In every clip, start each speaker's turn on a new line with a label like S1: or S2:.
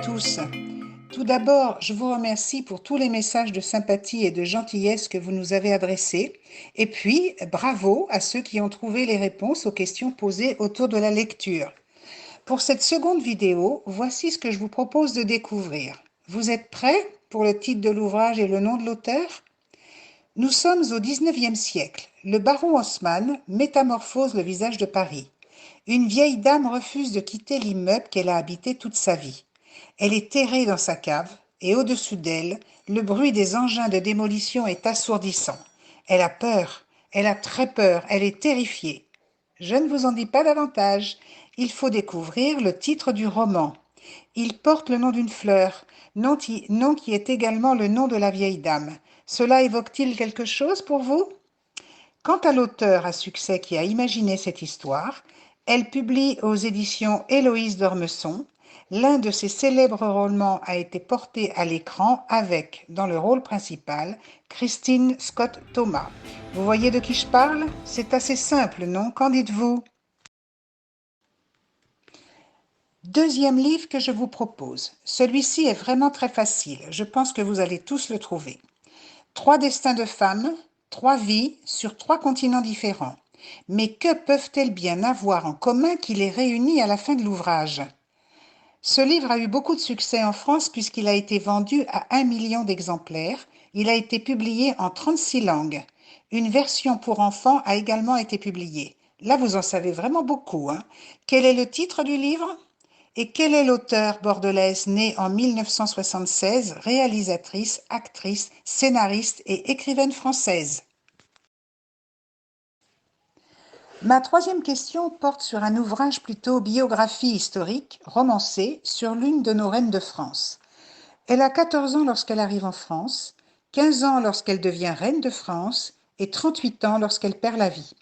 S1: tous. Tout d'abord, je vous remercie pour tous les messages de sympathie et de gentillesse que vous nous avez adressés. Et puis, bravo à ceux qui ont trouvé les réponses aux questions posées autour de la lecture. Pour cette seconde vidéo, voici ce que je vous propose de découvrir. Vous êtes prêts pour le titre de l'ouvrage et le nom de l'auteur? Nous sommes au XIXe siècle. Le baron Haussmann métamorphose le visage de Paris. Une vieille dame refuse de quitter l'immeuble qu'elle a habité toute sa vie. Elle est terrée dans sa cave, et au-dessus d'elle, le bruit des engins de démolition est assourdissant. Elle a peur, elle a très peur, elle est terrifiée. Je ne vous en dis pas davantage. Il faut découvrir le titre du roman. Il porte le nom d'une fleur, nom qui est également le nom de la vieille dame. Cela évoque-t-il quelque chose pour vous? Quant à l'auteur à succès qui a imaginé cette histoire, elle publie aux éditions Héloïse d'Ormesson. L'un de ses célèbres romans a été porté à l'écran avec, dans le rôle principal, Christine Scott Thomas. Vous voyez de qui je parle? C'est assez simple, non? Qu'en dites-vous? Deuxième livre que je vous propose. Celui-ci est vraiment très facile. Je pense que vous allez tous le trouver. 3 destins de femmes, 3 vies sur 3 continents différents. Mais que peuvent-elles bien avoir en commun qui les réunit à la fin de l'ouvrage? Ce livre a eu beaucoup de succès en France puisqu'il a été vendu à 1 million d'exemplaires. Il a été publié en 36 langues. Une version pour enfants a également été publiée. Là, vous en savez vraiment beaucoup, hein? Quel est le titre du livre? Et quelle est l'auteure bordelaise née en 1976, réalisatrice, actrice, scénariste et écrivaine française? Ma troisième question porte sur un ouvrage plutôt biographie historique, romancée, sur l'une de nos reines de France. Elle a 14 ans lorsqu'elle arrive en France, 15 ans lorsqu'elle devient reine de France et 38 ans lorsqu'elle perd la vie.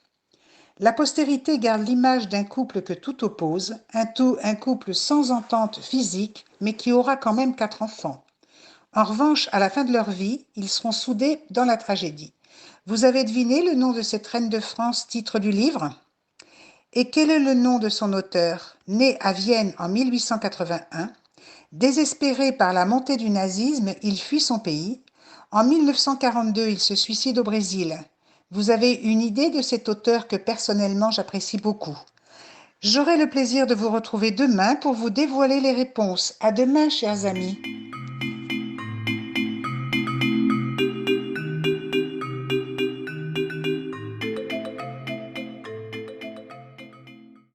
S1: La postérité garde l'image d'un couple que tout oppose, un couple sans entente physique, mais qui aura quand même 4 enfants. En revanche, à la fin de leur vie, ils seront soudés dans la tragédie. Vous avez deviné le nom de cette reine de France, titre du livre? Et quel est le nom de son auteur? Né à Vienne en 1881, désespéré par la montée du nazisme, il fuit son pays. En 1942, il se suicide au Brésil. Vous avez une idée de cet auteur que personnellement j'apprécie beaucoup. J'aurai le plaisir de vous retrouver demain pour vous dévoiler les réponses. À demain, chers amis.